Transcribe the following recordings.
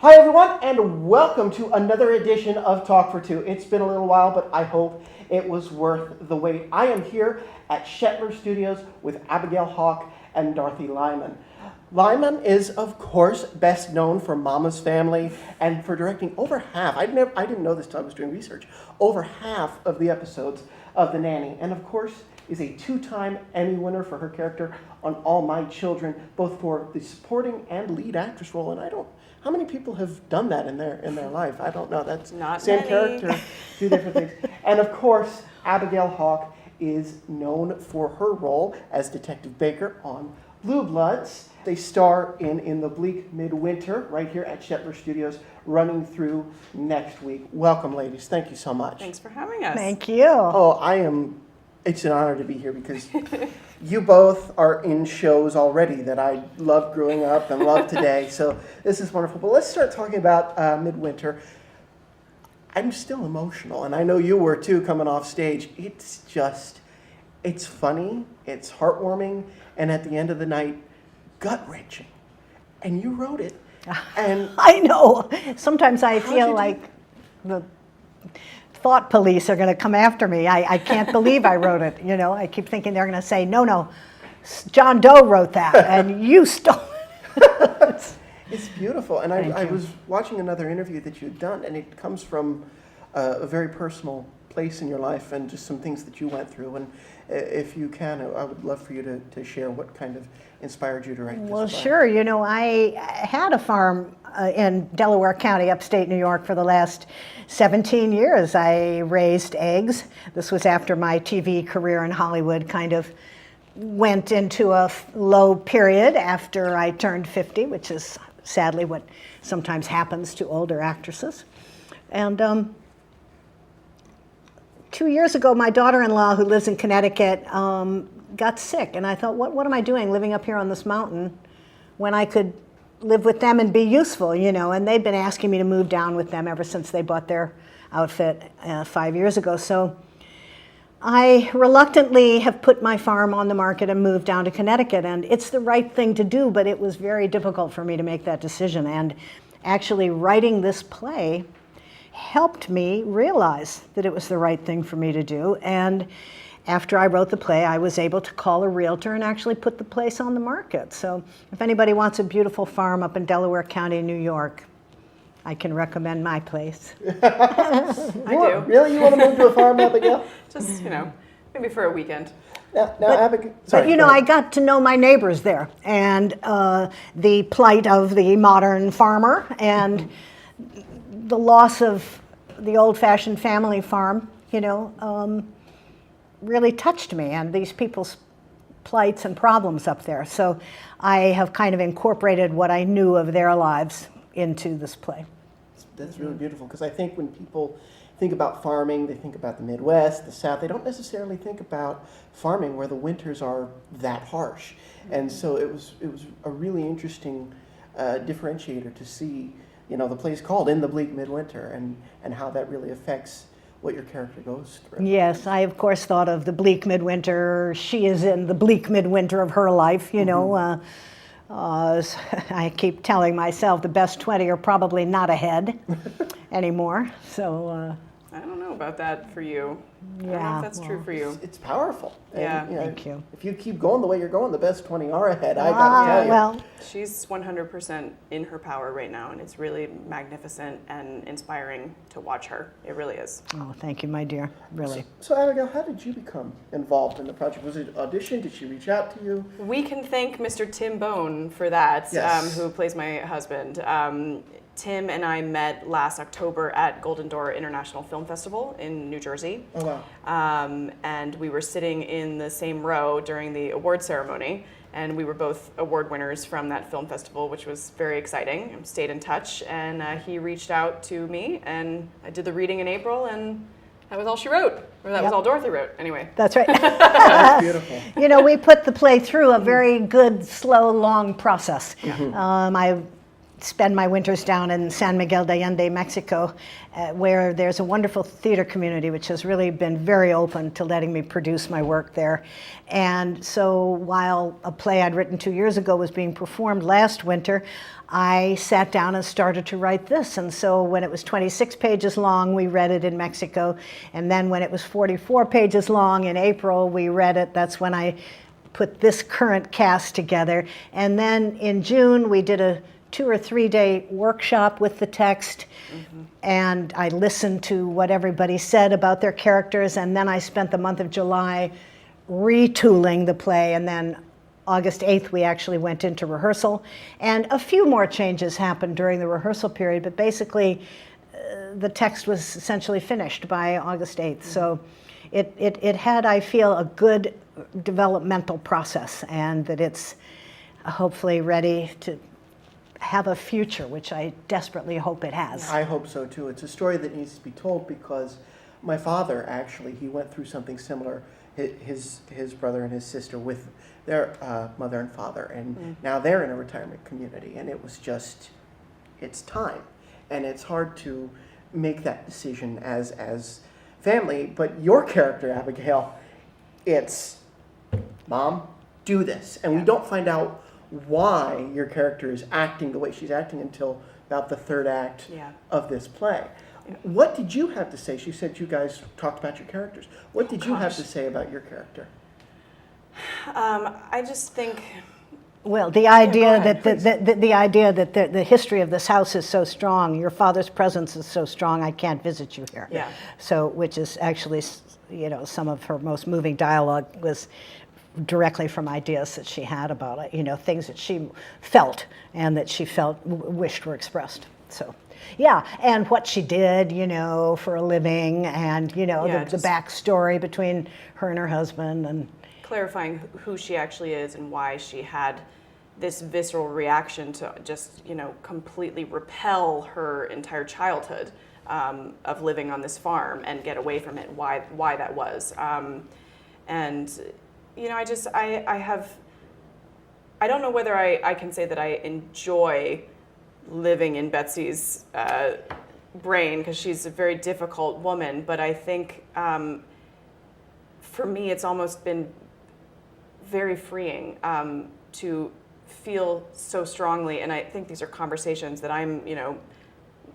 Hi everyone, and welcome to another edition of Talk for Two. It's been a little while, but I hope it was worth the wait. I am here at Shetler Studios with Abigail Hawk and Dorothy Lyman. Lyman is, of course, best known for Mama's Family and for directing over half, I didn't know this until I was doing research, over half of the episodes of The Nanny. And of course, is a two-time Emmy winner for her character on All My Children, both for the supporting and lead actress role. And how many people have done that in their life? I don't know. That's not same many. Character, two different things. And of course, Abigail Hawk is known for her role as Detective Baker on Blue Bloods. They star in the Bleak Midwinter right here at Shetler Studios, running through next week. Welcome, ladies. Thank you so much. Thanks for having us. Thank you. Oh, it's an honor to be here because you both are in shows already that I loved growing up and love today. So this is wonderful. But let's start talking about Midwinter. I'm still emotional, and I know you were too coming off stage. It's funny, it's heartwarming, and at the end of the night, gut-wrenching. And you wrote it. And I know. Sometimes I feel like the thought police are going to come after me. I can't believe I wrote it. You know, I keep thinking they're going to say, no, John Doe wrote that, and you stole it. It's beautiful. And I was watching another interview that you'd done, and it comes from a very personal place in your life and just some things that you went through. And if you can, I would love for you to share what kind of inspired you to write this. Well, sure. You know, I had a farm in Delaware County, upstate New York, for the last 17 years. I raised eggs. This was after my TV career in Hollywood kind of went into a low period after I turned 50, which is sadly what sometimes happens to older actresses. And 2 years ago, my daughter-in-law, who lives in Connecticut, got sick. And I thought, what am I doing living up here on this mountain when I could live with them and be useful, you know? And they'd been asking me to move down with them ever since they bought their outfit 5 years ago. So I reluctantly have put my farm on the market and moved down to Connecticut. And it's the right thing to do, but it was very difficult for me to make that decision. And actually writing this play helped me realize that it was the right thing for me to do. And after I wrote the play, I was able to call a realtor and actually put the place on the market. So if anybody wants a beautiful farm up in Delaware County, New York, I can recommend my place. I do. Really? You want to move to a farm, Abigail? Just, maybe for a weekend. Now Abigail. Sorry, But, I got to know my neighbors there and the plight of the modern farmer and the loss of the old-fashioned family farm, really touched me and these people's plights and problems up there. So I have kind of incorporated what I knew of their lives into this play. That's really beautiful because I think when people think about farming, they think about the Midwest, the South. They don't necessarily think about farming where the winters are that harsh. And so it was a really interesting differentiator to see, the place called In the Bleak Midwinter and how that really affects what your character goes through. Yes, I of course thought of the Bleak Midwinter. She is in the bleak midwinter of her life, I keep telling myself the best 20 are probably not ahead anymore. So I don't know about that for you. I don't know yeah, if that's true for you. It's powerful. Yeah. And, thank you. If you keep going the way you're going, the best 20 are ahead. I gotta tell you. Well, She's 100% in her power right now, and it's really magnificent and inspiring to watch her. It really is. oh, thank you, my dear. Really. So Abigail, how did you become involved in the project? Was it audition? Did she reach out to you? We can thank Mr. Tim Bone for that, Yes. who plays my husband. Tim and I met last October at Golden Door International Film Festival in New Jersey. Oh, wow. And we were sitting in the same row during the award ceremony, and we were both award winners from that film festival, which was very exciting. I stayed in touch, and he reached out to me, and I did the reading in April, and that was all she wrote, or that was all Dorothy wrote, anyway. That's right. That's beautiful. We put the play through a very good, slow, long process. Yeah. I spend my winters down in San Miguel de Allende, Mexico, where there's a wonderful theater community which has really been very open to letting me produce my work there. And so while a play I'd written 2 years ago was being performed last winter, I sat down and started to write this. And so when it was 26 pages long, we read it in Mexico. And then when it was 44 pages long in April, we read it. That's when I put this current cast together. And then in June, we did a 2 or 3 day workshop with the text, and I listened to what everybody said about their characters, and then I spent the month of July retooling the play, and then August 8th we actually went into rehearsal, and a few more changes happened during the rehearsal period, but basically the text was essentially finished by August 8th. So it had, I feel, a good developmental process, and that it's hopefully ready to have a future, which I desperately hope it has. I hope so too. It's a story that needs to be told because my father actually, he went through something similar, his brother and his sister with their mother and father, and now they're in a retirement community, and it was just, it's time. And it's hard to make that decision as family, but your character, Abigail, it's, Mom, do this. And we don't find out why your character is acting the way she's acting until about the third act of this play. What did you have to say? She said you guys talked about your characters. What did you have to say about your character? I just think... Well, the idea the idea that the history of this house is so strong, your father's presence is so strong, I can't visit you here. Yeah. So, which is actually, some of her most moving dialogue was directly from ideas that she had about it, things that she felt and that she wished were expressed. So, yeah, and what she did, for a living, and the backstory between her and her husband, and clarifying who she actually is and why she had this visceral reaction to just, completely repel her entire childhood of living on this farm and get away from it, why that was. I don't know whether I can say that I enjoy living in Betsy's brain, because she's a very difficult woman, but I think for me it's almost been very freeing to feel so strongly, and I think these are conversations that I'm,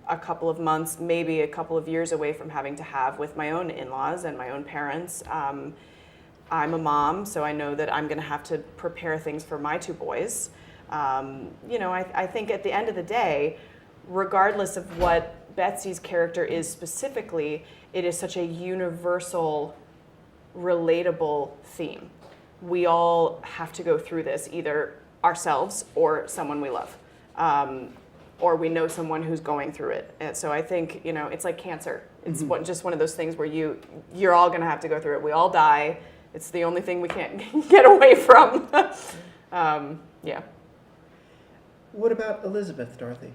a couple of months, maybe a couple of years away from having to have with my own in-laws and my own parents. I'm a mom, so I know that I'm going to have to prepare things for my 2 boys. I think at the end of the day, regardless of what Betsy's character is specifically, it is such a universal, relatable theme. We all have to go through this, either ourselves or someone we love, or we know someone who's going through it. And so I think, it's like cancer. It's just one of those things where you're all going to have to go through it. We all die. It's the only thing we can't get away from. Yeah. What about Elizabeth, Dorothy?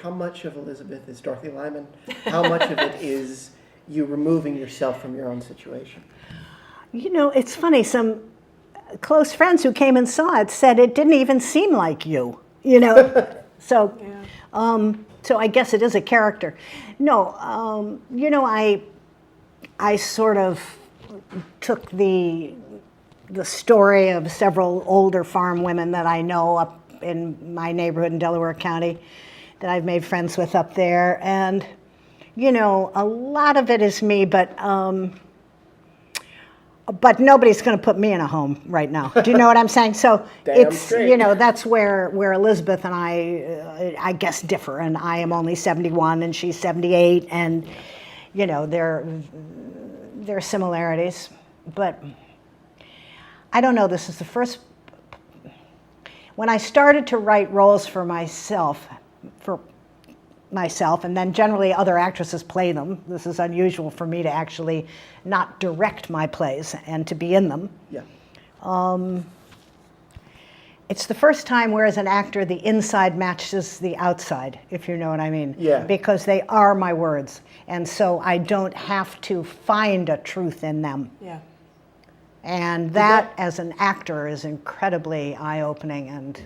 How much of Elizabeth is Dorothy Lyman? How much of it is you removing yourself from your own situation? It's funny, some close friends who came and saw it said it didn't even seem like you, So, so I guess it is a character. No, I sort of took the story of several older farm women that I know up in my neighborhood in Delaware County that I've made friends with up there, and a lot of it is me, but nobody's going to put me in a home right now. Do you know what I'm saying? So it's straight. That's where Elizabeth and I guess differ, and I am only 71 and she's 78, and there are similarities, but I don't know. This is the first. When I started to write roles for myself, and then generally other actresses play them. This is unusual for me to actually not direct my plays and to be in them. Yeah. It's the first time where as an actor the inside matches the outside, if you know what I mean. Yeah. Because they are my words, and so I don't have to find a truth in them. Yeah. And that, as an actor, is incredibly eye-opening, and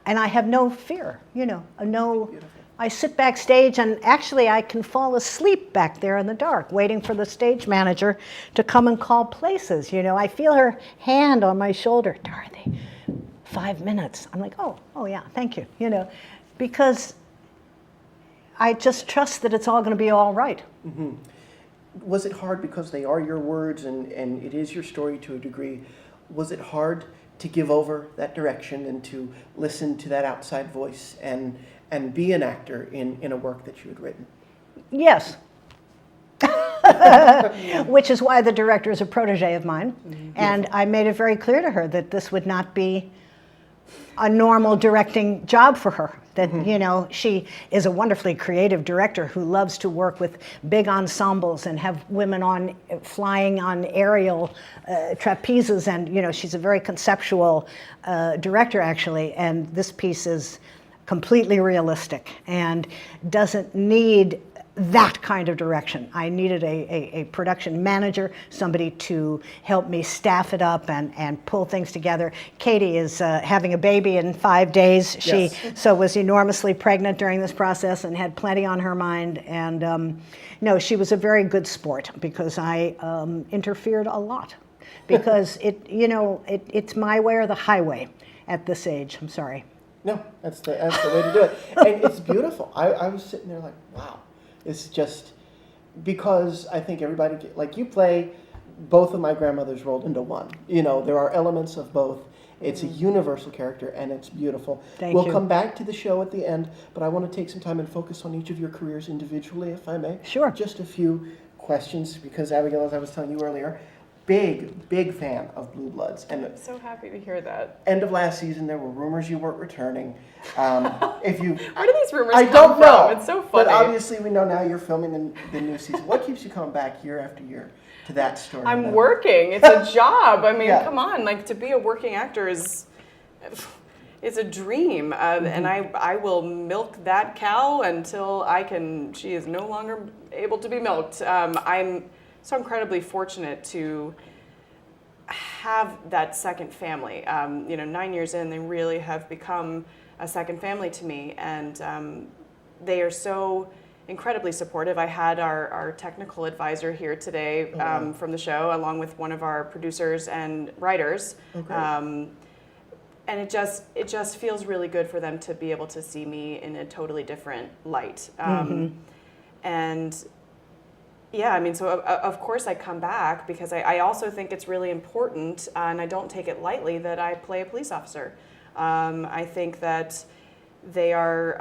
I have no fear, no. Beautiful. I sit backstage, and actually I can fall asleep back there in the dark, waiting for the stage manager to come and call places. I feel her hand on my shoulder. Dorothy, 5 minutes. I'm like, oh yeah, thank you. Because I just trust that it's all going to be all right. Mm-hmm. Was it hard because they are your words and it is your story to a degree? Was it hard to give over that direction and to listen to that outside voice and be an actor in a work that you had written? Yes. Which is why the director is a protege of mine. Mm-hmm. And I made it very clear to her that this would not be a normal directing job for her. That, mm-hmm. She is a wonderfully creative director who loves to work with big ensembles and have women flying on aerial trapezes. And, she's a very conceptual director, actually. And this piece is completely realistic and doesn't need that kind of direction. I needed a production manager, somebody to help me staff it up and pull things together. Katie is having a baby in 5 days. She was enormously pregnant during this process and had plenty on her mind. And no, she was a very good sport because I interfered a lot because it's my way or the highway at this age. I'm sorry. No, that's the way to do it. And it's beautiful. I was sitting there like, wow. It's just because I think everybody, like you play both of my grandmothers rolled into one. There are elements of both. It's a universal character and it's beautiful. We'll come back to the show at the end, but I want to take some time and focus on each of your careers individually, if I may. Sure. Just a few questions because Abigail, as I was telling you earlier, big fan of Blue Bloods. And I'm so happy to hear that. End of last season, there were rumors you weren't returning. Where do these rumors I come don't know. from? It's so funny. But obviously, we know now you're filming the new season. What keeps you coming back year after year to that story? I'm working. It's a job. I mean, Yeah. come on. Like, to be a working actor is a dream. And I will milk that cow until she is no longer able to be milked. I'm so incredibly fortunate to have that second family. 9 years in, they really have become a second family to me, and they are so incredibly supportive. I had our technical advisor here today from the show, along with one of our producers and writers. And it just feels really good for them to be able to see me in a totally different light. And yeah, I mean, so of course I come back because I also think it's really important, and I don't take it lightly, that I play a police officer. I think that they are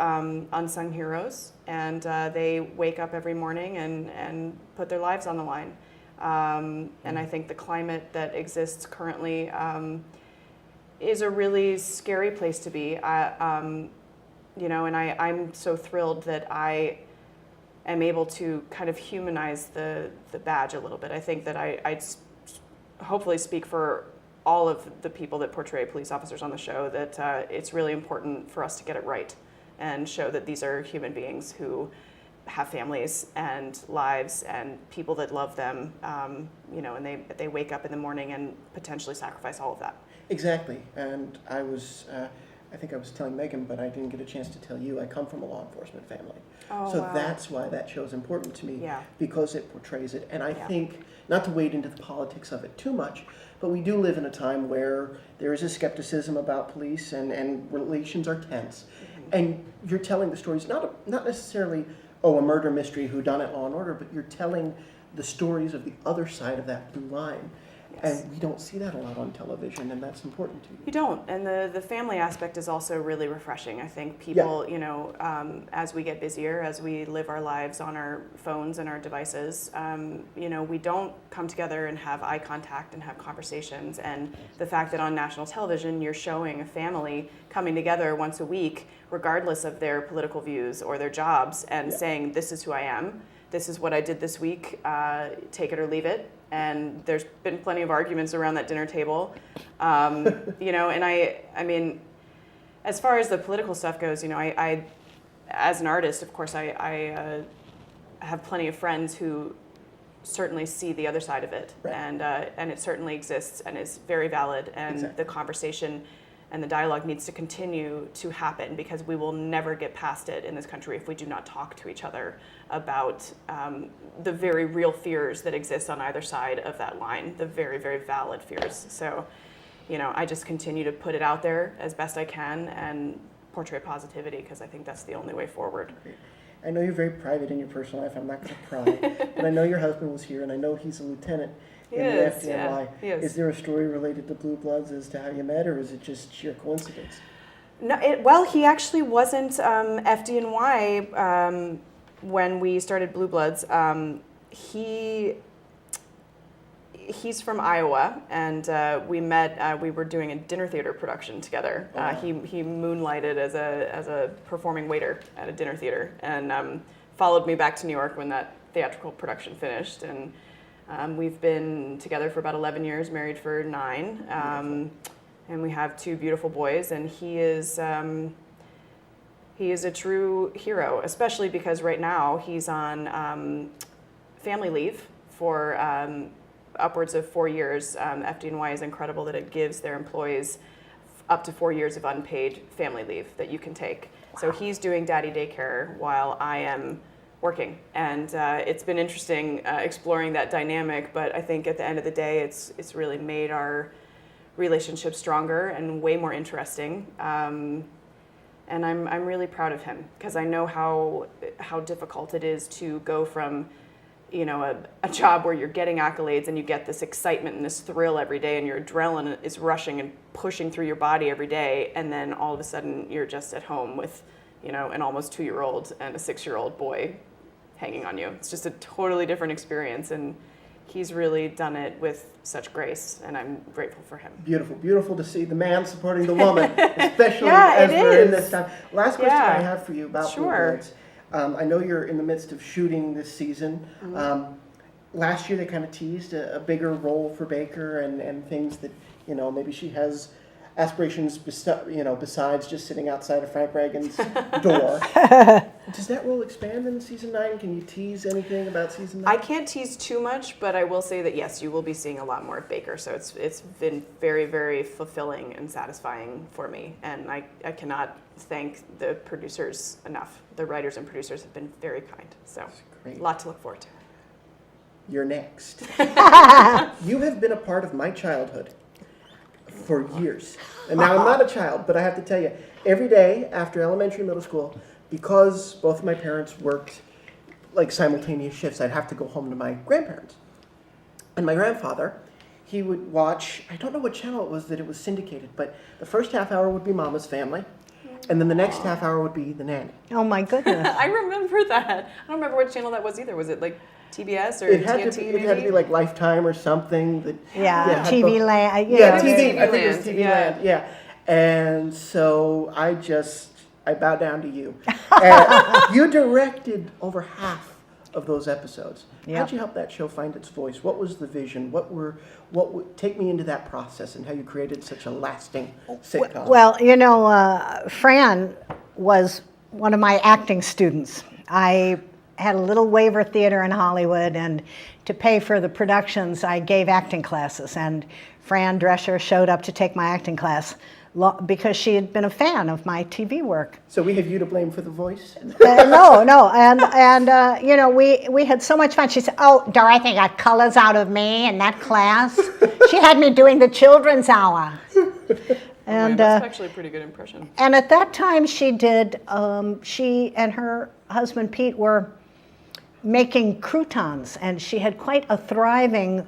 unsung heroes, and they wake up every morning and put their lives on the line. And I think the climate that exists currently is a really scary place to be. And I'm so thrilled that I am able to kind of humanize the badge a little bit. I think that I'd hopefully speak for all of the people that portray police officers on the show, that it's really important for us to get it right and show that these are human beings who have families and lives and people that love them, and they wake up in the morning and potentially sacrifice all of that. Exactly. And I think I was telling Megan, but I didn't get a chance to tell you, I come from a law enforcement family. So wow. That's why that show is important to me, because it portrays it. And I think, not to wade into the politics of it too much, but we do live in a time where there is a skepticism about police and relations are tense. Mm-hmm. And you're telling the stories, not necessarily, a murder mystery, whodunit, Law and Order, but you're telling the stories of the other side of that blue line. And we don't see that a lot on television, and that's important to you. You don't, and the family aspect is also really refreshing. I think people, as we get busier, as we live our lives on our phones and our devices, we don't come together and have eye contact and have conversations. And the fact that on national television you're showing a family coming together once a week, regardless of their political views or their jobs, and saying, this is who I am, this is what I did this week, take it or leave it. And there's been plenty of arguments around that dinner table, and I mean, as far as the political stuff goes, I as an artist, of course, I have plenty of friends who certainly see the other side of it, Right. And it certainly exists and is very valid, and Exactly. the conversation and the dialogue needs to continue to happen, because we will never get past it in this country if we do not talk to each other about the very real fears that exist on either side of that line, the very, very valid fears. So, I just continue to put it out there as best I can and portray positivity, because I think that's the only way forward. I know you're very private in your personal life. I'm not going to pry. But I know your husband was here, and I know he's a lieutenant in the FDNY. Yeah, he is. Is there a story related to Blue Bloods as to how you met, or is it just sheer coincidence? No, well, he actually wasn't FDNY when we started Blue Bloods. He's from Iowa, and we met. We were doing a dinner theater production together. Oh, wow. He moonlighted as a performing waiter at a dinner theater, and followed me back to New York when that theatrical production finished. And we've been together for about 11 years, married for 9, and we have 2 beautiful boys. And he is a true hero, especially because right now he's on family leave for upwards of 4 years. FDNY is incredible that it gives their employees up to 4 years of unpaid family leave that you can take. Wow. So he's doing daddy daycare while I am working, and it's been interesting exploring that dynamic. But I think at the end of the day, it's really made our relationship stronger and way more interesting. And I'm really proud of him, because I know how difficult it is to go from a job where you're getting accolades and you get this excitement and this thrill every day, and your adrenaline is rushing and pushing through your body every day, and then all of a sudden you're just at home with an almost 2-year-old and a 6-year-old boy hanging on you. It's just a totally different experience, and he's really done it with such grace, and I'm grateful for him. Beautiful, beautiful to see the man supporting the woman, especially Yeah, as it we're in is. this time. Last question Yeah. I have for you about Blue Sure. Bloods. I know you're in the midst of shooting this season. Mm-hmm. Last year they kind of teased a bigger role for Baker and things that, maybe she has aspirations besides just sitting outside of Frank Reagan's door. Does that role expand in season 9? Can you tease anything about season 9? I can't tease too much, but I will say that yes, you will be seeing a lot more of Baker. So it's been very, very fulfilling and satisfying for me, and I cannot thank the producers enough. The writers and producers have been very kind. So Great. a lot to look forward to. You're next. You have been a part of my childhood for years. And now I'm not a child, but I have to tell you, every day after elementary, middle school, because both of my parents worked like simultaneous shifts, I'd have to go home to my grandparents. And my grandfather, he would watch, I don't know what channel it was that it was syndicated, but the first half hour would be Mama's Family, and then the next half hour would be The Nanny. Oh my goodness. I remember that. I don't remember what channel that was either. Was it like TBS or It had TNT to be, maybe? it had to be like Lifetime or something. That, Yeah, had TV both- Land. Yeah, it was TV. TV I think it was Land, TV yeah. Land. Yeah, and so I bow down to you. You directed over half of those episodes. Yep. How'd you help that show find its voice? What was the vision? What would take me into that process and how you created such a lasting sitcom? Well, Fran was one of my acting students. I had a little waiver theater in Hollywood, and to pay for the productions, I gave acting classes. And Fran Drescher showed up to take my acting class because she had been a fan of my TV work. So we have you to blame for the voice? No, and we had so much fun. She said, "Oh, Dorothy got colors out of me in that class." She had me doing the children's hour. And that's actually a pretty good impression. And at that time, she and her husband Pete were making croutons, and she had quite a thriving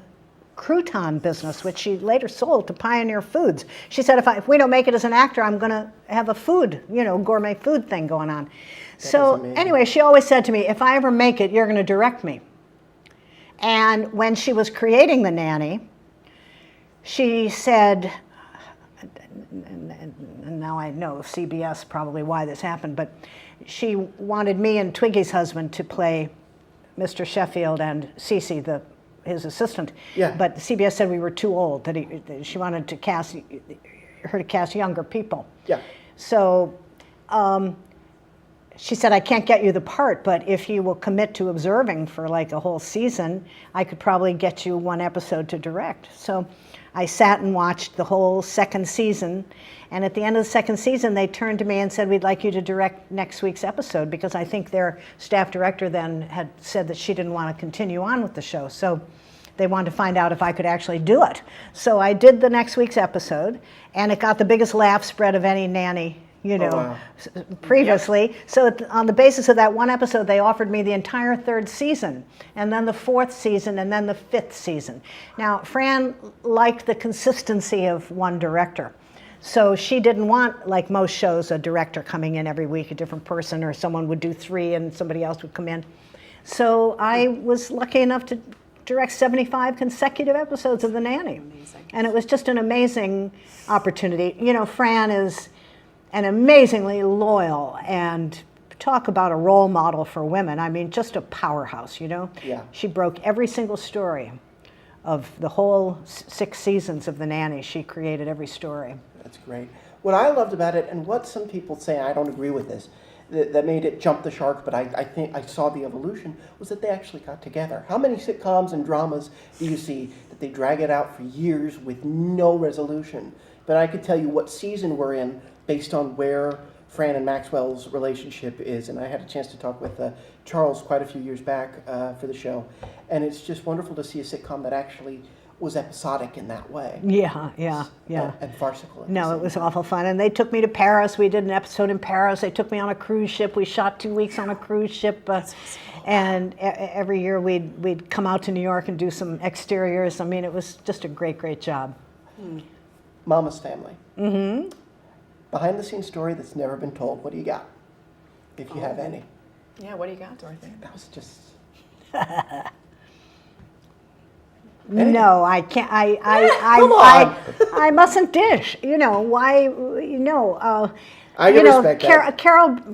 crouton business, which she later sold to Pioneer Foods. She said, if we don't make it as an actor, I'm going to have a food, gourmet food thing going on. So anyway, she always said to me, if I ever make it, you're going to direct me. And when she was creating The Nanny, she said, and now I know CBS probably why this happened, but she wanted me and Twiggy's husband to play Mr. Sheffield and Cece, his assistant. Yeah. But CBS said we were too old, that she wanted to cast her to cast younger people. Yeah. So she said, I can't get you the part, but if you will commit to observing for like a whole season, I could probably get you one episode to direct. So I sat and watched the whole second season. And at the end of the second season, they turned to me and said, we'd like you to direct next week's episode, because I think their staff director then had said that she didn't want to continue on with the show. So they wanted to find out if I could actually do it. So I did the next week's episode, and it got the biggest laugh spread of any nanny, wow. previously. Yep. So on the basis of that one episode, they offered me the entire third season, and then the fourth season, and then the fifth season. Now, Fran liked the consistency of one director. So she didn't want, like most shows, a director coming in every week, a different person, or someone would do 3 and somebody else would come in. So I was lucky enough to direct 75 consecutive episodes of The Nanny. Amazing. And it was just an amazing opportunity. Fran is an amazingly loyal, and talk about a role model for women. I mean, just a powerhouse, Yeah. She broke every single story of the whole 6 seasons of The Nanny. She created every story. That's great. What I loved about it, and what some people say, I don't agree with this, that made it jump the shark, but I think I saw the evolution, was that they actually got together. How many sitcoms and dramas do you see that they drag it out for years with no resolution? But I could tell you what season we're in based on where Fran and Maxwell's relationship is. And I had a chance to talk with Charles quite a few years back for the show. And it's just wonderful to see a sitcom that actually was episodic in that way. Yeah. And farcical. No, it was awful fun. And they took me to Paris. We did an episode in Paris. They took me on a cruise ship. We shot 2 weeks on a cruise ship. And every year we'd come out to New York and do some exteriors. I mean, it was just a great, great job. Mama's Family. Mm-hmm. Behind the scenes story that's never been told. What do you got? If you have any. Yeah, what do you got, Dorothy? That was just... No, I can't. I mustn't dish. Why? I can respect that.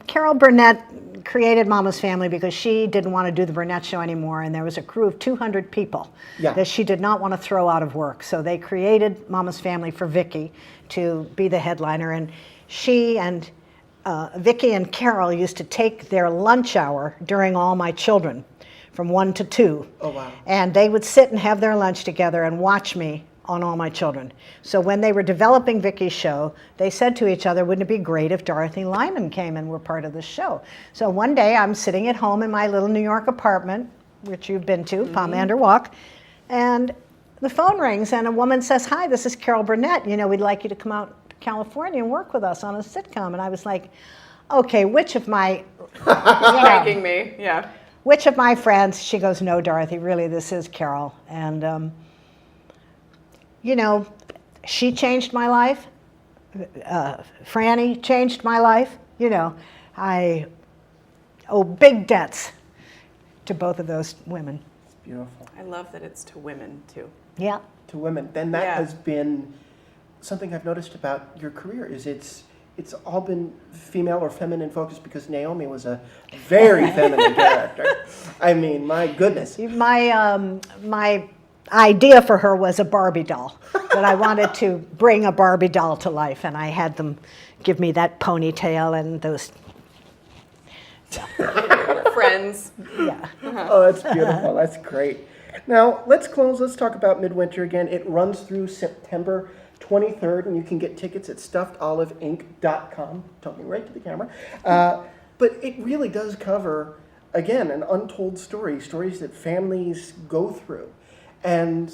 Carol Burnett created Mama's Family because she didn't want to do the Burnett show anymore, and there was a crew of 200 people that she did not want to throw out of work. So they created Mama's Family for Vicki to be the headliner, and she and Vicki and Carol used to take their lunch hour during All My Children, from 1 to 2. Oh, wow. And they would sit and have their lunch together and watch me on All My Children. So when they were developing Vicki's show, they said to each other, wouldn't it be great if Dorothy Lyman came and were part of the show? So one day I'm sitting at home in my little New York apartment, which you've been to, Pondered Walk, and the phone rings and a woman says, hi, this is Carol Burnett. We'd like you to come out to California and work with us on a sitcom. And I was like, okay, which of my... Making me, yeah. Which of my friends? She goes, no, Dorothy, really, this is Carol. And, she changed my life. Franny changed my life. I owe big debts to both of those women. It's beautiful. I love that it's to women, too. Yeah. To women. Then that has been something I've noticed about your career, is it's all been female or feminine focused, because Naomi was a very feminine character. I mean, my goodness. My idea for her was a Barbie doll, that I wanted to bring a Barbie doll to life, and I had them give me that ponytail and those... Friends. Yeah. Oh, that's beautiful. That's great. Now, let's close. Let's talk about Midwinter again. It runs through September 23rd, and you can get tickets at stuffedoliveinc.com. Talking right to the camera. But it really does cover, again, an untold story, stories that families go through. And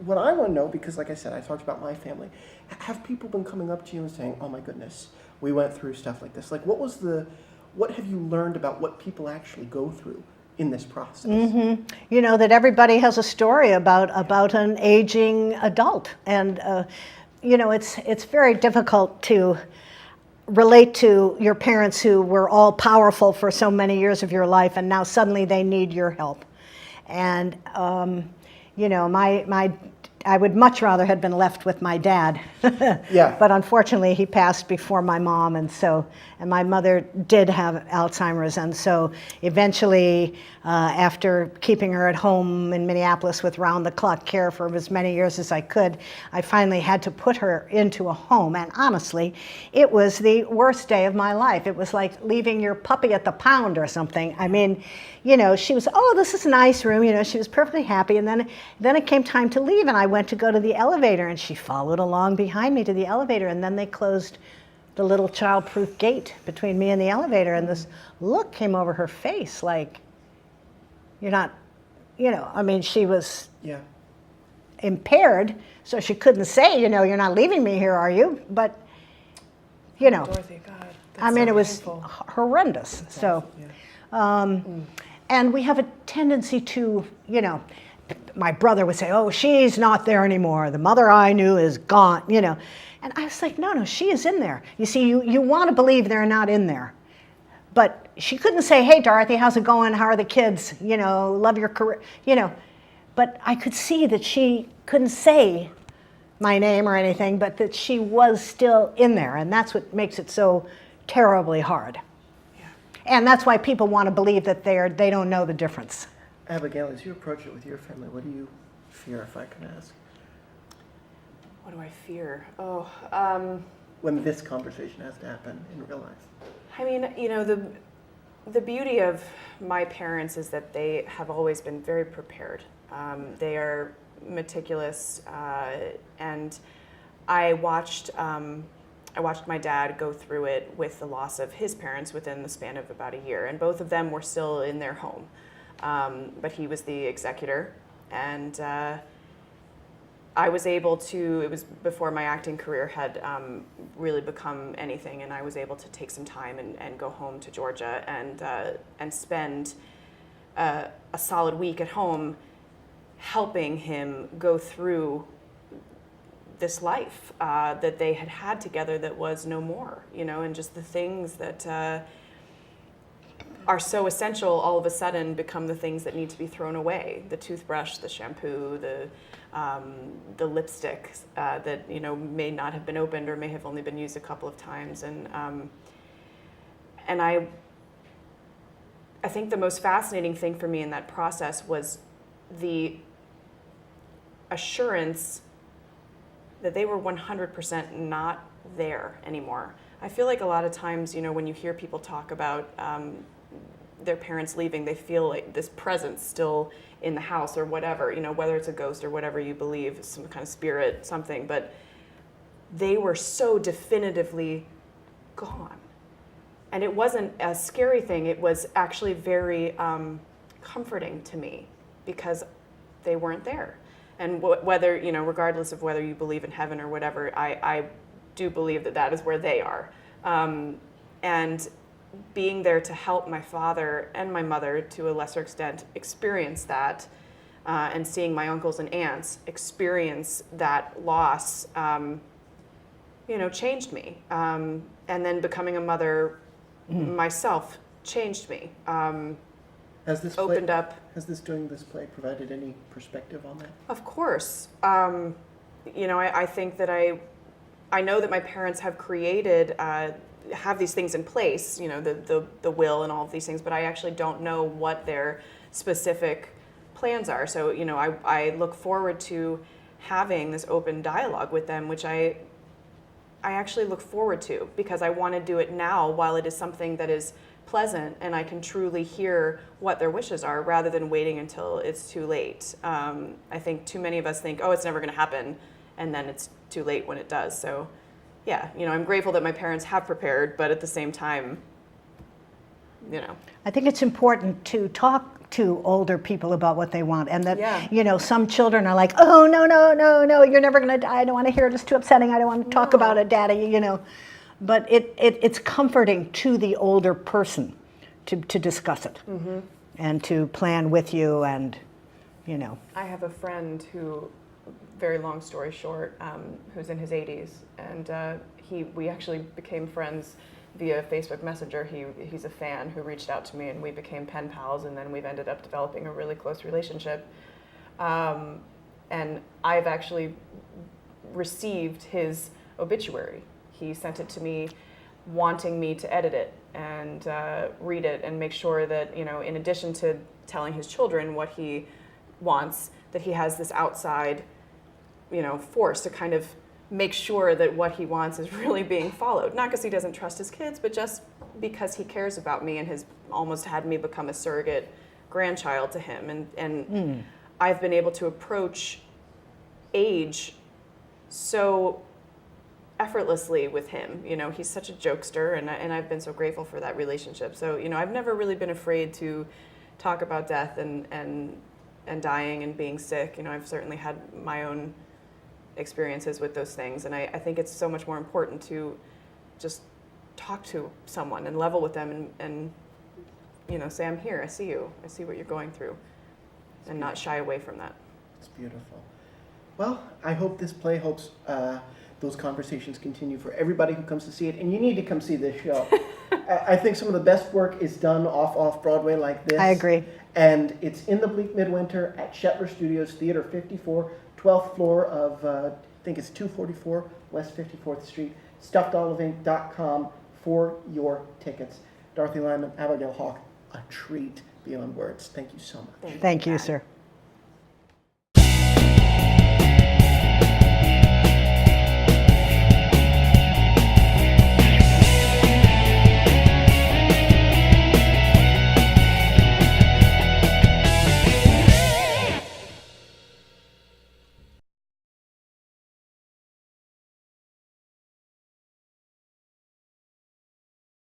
what I want to know, because like I said, I talked about my family, have people been coming up to you and saying, oh my goodness, we went through stuff like this? Like, what have you learned about what people actually go through in this process? Mm-hmm. That everybody has a story about an aging adult. And, it's very difficult to relate to your parents who were all powerful for so many years of your life, and now suddenly they need your help. And, my I would much rather had been left with my dad. Yeah. But unfortunately, he passed before my mom, and my mother did have Alzheimer's, and so eventually, after keeping her at home in Minneapolis with round-the-clock care for as many years as I could, I finally had to put her into a home. And honestly, it was the worst day of my life. It was like leaving your puppy at the pound or something. I mean, she was, oh, this is a nice room. She was perfectly happy, and then it came time to leave, and I went to go to the elevator, and she followed along behind me to the elevator, and then they closed the little child-proof gate between me and the elevator, and this look came over her face like, you're not, she was impaired, so she couldn't say, you're not leaving me here, are you? But, Dorothy, God, I mean, so it was painful. horrendous. So, and we have a tendency to, my brother would say, oh, she's not there anymore. The mother I knew is gone, And I was like, no, she is in there. You see, you want to believe they're not in there. But she couldn't say, hey, Dorothy, how's it going? How are the kids? Love your career, But I could see that she couldn't say my name or anything, but that she was still in there. And that's what makes it so terribly hard. Yeah. And that's why people want to believe that they don't know the difference. Abigail, as you approach it with your family, what do you fear, if I can ask? What do I fear? Oh, When this conversation has to happen in real life. I mean, the beauty of my parents is that they have always been very prepared. They are meticulous, and I watched my dad go through it with the loss of his parents within the span of about a year, and both of them were still in their home. But he was the executor, and I was able to, it was before my acting career had really become anything, and I was able to take some time and go home to Georgia and spend a solid week at home helping him go through this life that they had had together that was no more, and just the things that are so essential all of a sudden become the things that need to be thrown away. The toothbrush, the shampoo, the lipstick that may not have been opened or may have only been used a couple of times. And I think the most fascinating thing for me in that process was the assurance that they were 100% not there anymore. I feel like a lot of times, when you hear people talk about their parents leaving, they feel like this presence still in the house or whatever, whether it's a ghost or whatever you believe, some kind of spirit, something, but they were so definitively gone. And it wasn't a scary thing, it was actually very comforting to me because they weren't there. And whether, regardless of whether you believe in heaven or whatever, I do believe that is where they are. And being there to help my father and my mother to a lesser extent experience that, and seeing my uncles and aunts experience that loss, changed me. And then becoming a mother myself changed me. Has this opened up. Has doing this play provided any perspective on that? Of course. I think that I know that my parents have created, have these things in place, the will and all of these things, but I actually don't know what their specific plans are. So, I look forward to having this open dialogue with them, which I actually look forward to because I want to do it now while it is something that is pleasant and I can truly hear what their wishes are rather than waiting until it's too late. I think too many of us think, oh, it's never going to happen, and then it's too late when it does. So yeah, I'm grateful that my parents have prepared, but at the same time, I think it's important to talk to older people about what they want, and that, some children are like, oh, no, you're never going to die. I don't want to hear it. It's too upsetting. I don't want to talk about it, Daddy, But it's comforting to the older person to discuss it and to plan with you and, I have a friend who, very long story short, who's in his 80s, and we actually became friends via Facebook Messenger. He's a fan who reached out to me, and we became pen pals, and then we've ended up developing a really close relationship. And I've actually received his obituary. He sent it to me wanting me to edit it and read it and make sure that, in addition to telling his children what he wants, that he has this outside, force to kind of make sure that what he wants is really being followed. Not because he doesn't trust his kids, but just because he cares about me and has almost had me become a surrogate grandchild to him. And I've been able to approach age so effortlessly with him. He's such a jokester, and I've been so grateful for that relationship. So, I've never really been afraid to talk about death and dying and being sick. I've certainly had my own experiences with those things, and I think it's so much more important to just talk to someone and level with them and say, I'm here, I see you, I see what you're going through, and not shy away from that. It's beautiful. Well, I hope this play helps those conversations continue for everybody who comes to see it, and you need to come see this show. I think some of the best work is done off Broadway like this. I agree. And it's in the Bleak Midwinter at Shetler Studios, Theater 54, 12th floor of, I think it's 244 West 54th Street, stuffedolive.com for your tickets. Dorothy Lyman, Abigail Hawk, a treat beyond words. Thank you so much. Thank you, sir.